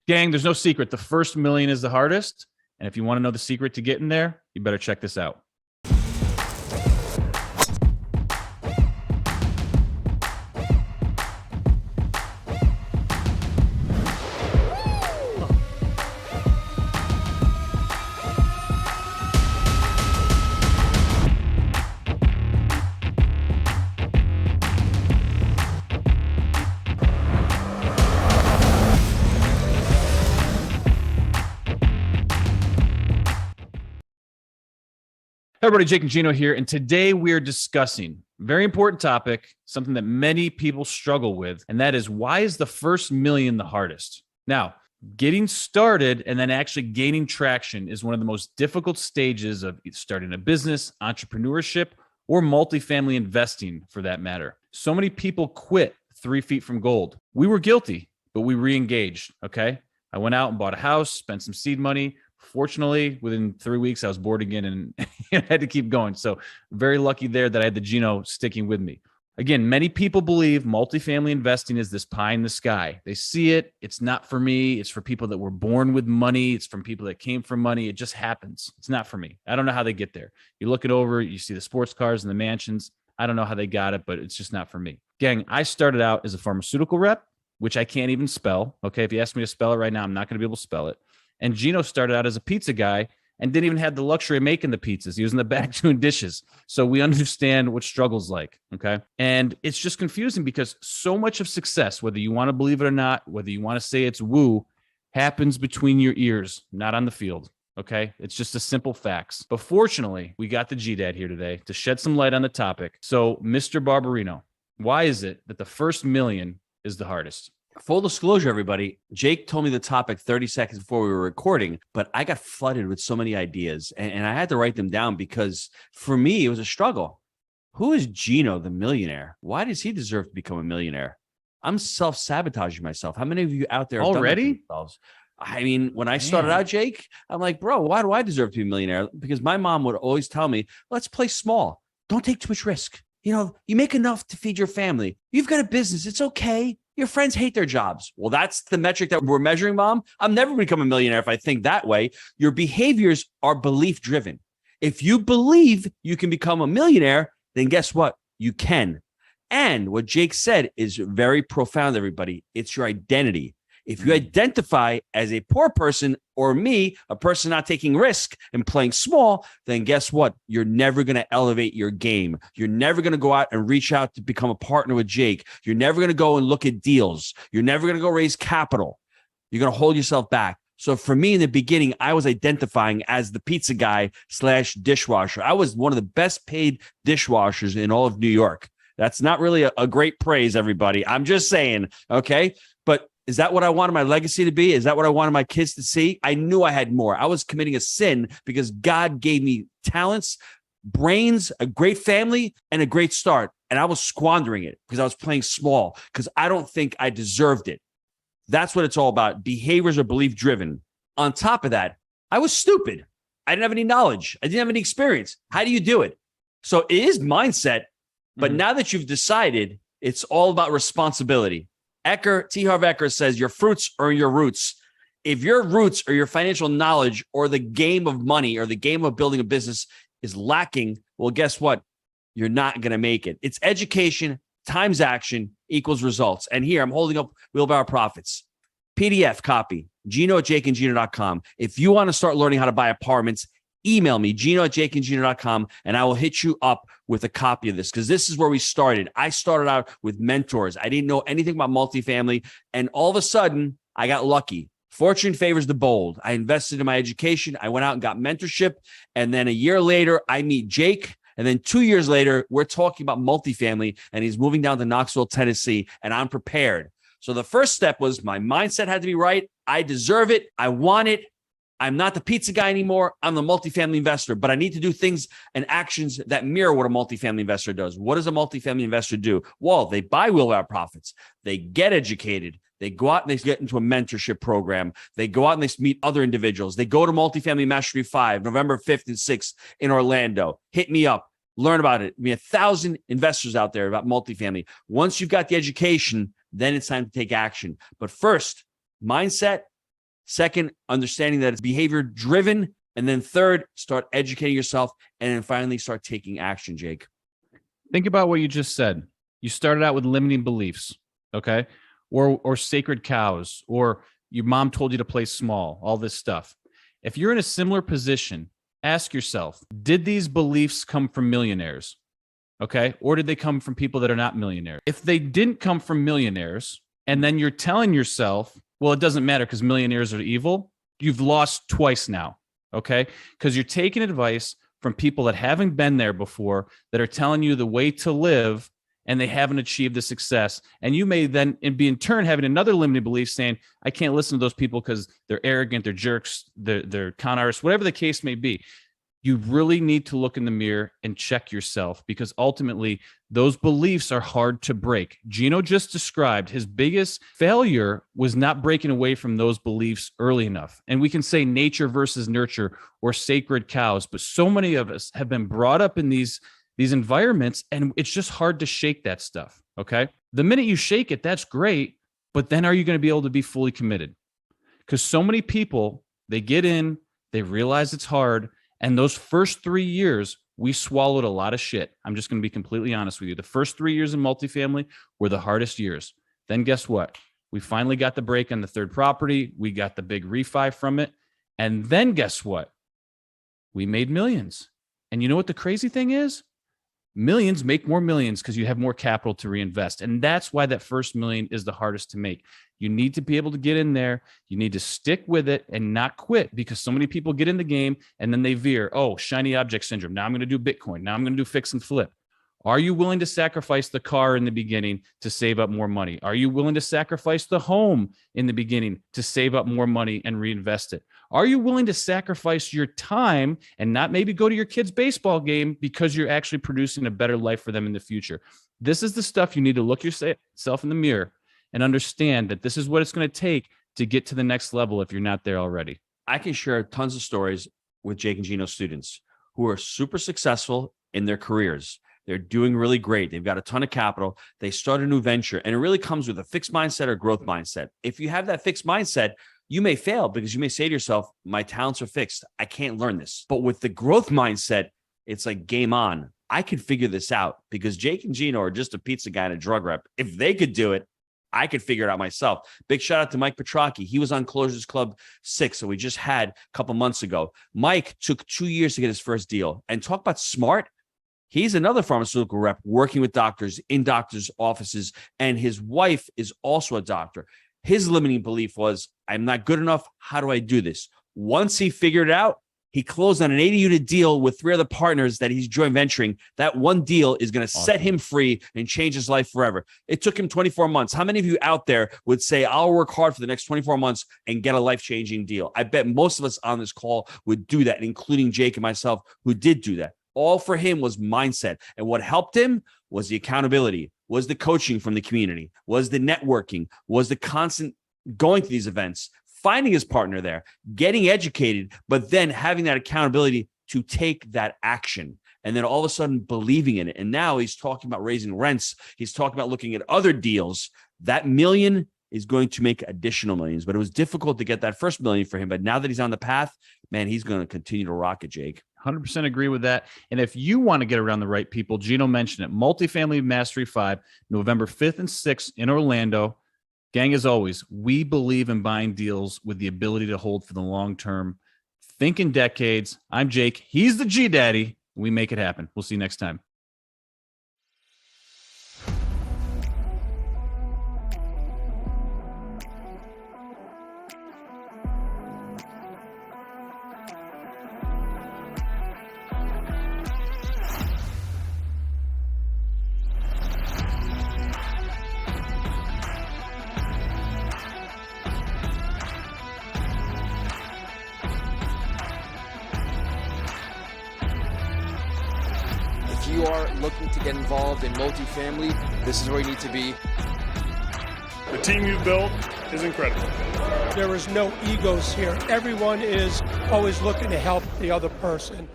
Gang, there's no secret. The first million is the hardest. And if you want to know the secret to getting there, you better check this out. Hey everybody, Jake and Gino here, and today we're discussing a very important topic, something that many people struggle with, and that is, why is the first million the hardest? Now, getting started and then actually gaining traction is one of the most difficult stages of starting a business, entrepreneurship, or multifamily investing for that matter. So many people quit 3 feet from gold. We were guilty, but we re-engaged, okay? I went out and bought a house, spent some seed money. Fortunately, within 3 weeks, I was bored again and had to keep going. So very lucky there that I had the Geno sticking with me. Again, many people believe multifamily investing is this pie in the sky. They see it. It's not for me. It's for people that were born with money. It's from people that came from money. It just happens. It's not for me. I don't know how they get there. You look it over, you see the sports cars and the mansions. I don't know how they got it, but it's just not for me. Gang, I started out as a pharmaceutical rep, which I can't even spell. Okay, if you ask me to spell it right now, I'm not going to be able to spell it. And Geno started out as a pizza guy and didn't even have the luxury of making the pizzas. He was in the back doing dishes. So we understand what struggle's like, okay? And it's just confusing because so much of success, whether you want to believe it or not, whether you want to say it's woo, happens between your ears, not on the field, okay? It's just a simple facts. But fortunately, we got the G-Dad here today to shed some light on the topic. So, Mr. Barbarino, why is it that the first million is the hardest? Full disclosure, everybody, Jake told me the topic 30 seconds before we were recording, but I got flooded with so many ideas and I had to write them down because for me, it was a struggle. Who is Geno, the millionaire? Why does he deserve to become a millionaire? I'm self-sabotaging myself. How many of you out there have already done that to themselves? I mean, when I started out, Jake, I'm like, bro, why do I deserve to be a millionaire? Because my mom would always tell me, let's play small. Don't take too much risk. You know, you make enough to feed your family. You've got a business. It's okay. Your friends hate their jobs. Well, that's the metric that we're measuring, Mom. I'm never going to become a millionaire if I think that way. Your behaviors are belief driven. If you believe you can become a millionaire, then guess what? You can. And what Jake said is very profound, everybody. It's your identity. If you identify as a poor person or me, a person not taking risk and playing small, then guess what? You're never going to elevate your game. You're never going to go out and reach out to become a partner with Jake. You're never going to go and look at deals. You're never going to go raise capital. You're going to hold yourself back. So for me in the beginning, I was identifying as the pizza guy / dishwasher. I was one of the best paid dishwashers in all of New York. That's not really a great praise, everybody. I'm just saying, okay? But is that what I wanted my legacy to be? Is that what I wanted my kids to see? I knew I had more. I was committing a sin because God gave me talents, brains, a great family, and a great start. And I was squandering it because I was playing small because I don't think I deserved it. That's what it's all about. Behaviors are belief driven. On top of that, I was stupid. I didn't have any knowledge. I didn't have any experience. How do you do it? So it is mindset. But now that you've decided, it's all about responsibility. T. Harv Eker says your fruits are your roots. If your roots or your financial knowledge or the game of money or the game of building a business is lacking, well, guess what? You're not going to make it. It's education times action equals results. And here I'm holding up Wheelbarrow Profits. PDF copy, Geno@jakeandgeno.com. If you want to start learning how to buy apartments, email me, Geno@jakeandgeno.com, and I will hit you up with a copy of this because this is where we started. I started out with mentors. I didn't know anything about multifamily, and all of a sudden, I got lucky. Fortune favors the bold. I invested in my education. I went out and got mentorship, and then a year later, I meet Jake, and then 2 years later, we're talking about multifamily, and he's moving down to Knoxville, Tennessee, and I'm prepared. So the first step was my mindset had to be right. I deserve it. I want it. I'm not the pizza guy anymore. I'm the multifamily investor, but I need to do things and actions that mirror what a multifamily investor does. What does a multifamily investor do? Well, they buy Wheelbarrow Profits. They get educated. They go out and they get into a mentorship program. They go out and they meet other individuals. They go to Multifamily Mastery 5, November 5th and 6th in Orlando. Hit me up. Learn about it. I mean, 1,000 investors out there about multifamily. Once you've got the education, then it's time to take action. But first, mindset, Second, understanding that it's behavior driven. And then third, start educating yourself. And then finally start taking action, Jake. Think about what you just said. You started out with limiting beliefs, okay? Or sacred cows, or your mom told you to play small, all this stuff. If you're in a similar position, ask yourself, did these beliefs come from millionaires? Okay? Or did they come from people that are not millionaires? If they didn't come from millionaires, and then you're telling yourself, well, it doesn't matter because millionaires are evil, you've lost twice now, okay? Because you're taking advice from people that haven't been there before, that are telling you the way to live, and they haven't achieved the success. And you may then be in turn having another limiting belief saying, I can't listen to those people because they're arrogant, they're jerks, they're con artists, whatever the case may be. You really need to look in the mirror and check yourself, because ultimately those beliefs are hard to break. Geno just described his biggest failure was not breaking away from those beliefs early enough. And we can say nature versus nurture or sacred cows, but so many of us have been brought up in these environments, and it's just hard to shake that stuff, okay? The minute you shake it, that's great, but then are you going to be able to be fully committed? Because so many people, they get in, they realize it's hard, and those first 3 years, we swallowed a lot of shit. I'm just going to be completely honest with you. The first 3 years in multifamily were the hardest years. Then guess what? We finally got the break on the third property. We got the big refi from it. And then guess what? We made millions. And you know what the crazy thing is? Millions make more millions because you have more capital to reinvest. And that's why that first million is the hardest to make. You need to be able to get in there. You need to stick with it and not quit, because so many people get in the game and then they veer. Oh, shiny object syndrome. Now I'm going to do Bitcoin. Now I'm going to do fix and flip. Are you willing to sacrifice the car in the beginning to save up more money? Are you willing to sacrifice the home in the beginning to save up more money and reinvest it? Are you willing to sacrifice your time and not maybe go to your kid's baseball game because you're actually producing a better life for them in the future? This is the stuff you need to look yourself in the mirror and understand that this is what it's going to take to get to the next level if you're not there already. I can share tons of stories with Jake and Geno students who are super successful in their careers. They're doing really great. They've got a ton of capital. They start a new venture, and it really comes with a fixed mindset or growth mindset. If you have that fixed mindset, you may fail because you may say to yourself, my talents are fixed. I can't learn this. But with the growth mindset, it's like game on. I could figure this out, because Jake and Geno are just a pizza guy and a drug rep. If they could do it, I could figure it out myself. Big shout out to Mike Petrocchi. He was on Closers Club 6 that we just had a couple months ago. Mike took 2 years to get his first deal. And talk about smart. He's another pharmaceutical rep working with doctors in doctors' offices, and his wife is also a doctor. His limiting belief was, I'm not good enough. How do I do this? Once he figured it out, he closed on an 80-unit deal with 3 other partners that he's joint venturing. That one deal is going to set him free and change his life forever. It took him 24 months. How many of you out there would say, I'll work hard for the next 24 months and get a life-changing deal? I bet most of us on this call would do that, including Jake and myself, who did do that. All for him was mindset. And what helped him was the accountability, was the coaching from the community, was the networking, was the constant going to these events, finding his partner there, getting educated, but then having that accountability to take that action. And then all of a sudden believing in it. And now he's talking about raising rents. He's talking about looking at other deals. That million is going to make additional millions. But it was difficult to get that first million for him. But now that he's on the path, man, he's going to continue to rock it, Jake. 100% agree with that. And if you want to get around the right people, Geno mentioned it, Multifamily Mastery 5, November 5th and 6th in Orlando. Gang, as always, we believe in buying deals with the ability to hold for the long term. Think in decades. I'm Jake. He's the G Daddy. We make it happen. We'll see you next time. If you are looking to get involved in multifamily, this is where you need to be. The team you've built is incredible. There is no egos here. Everyone is always looking to help the other person.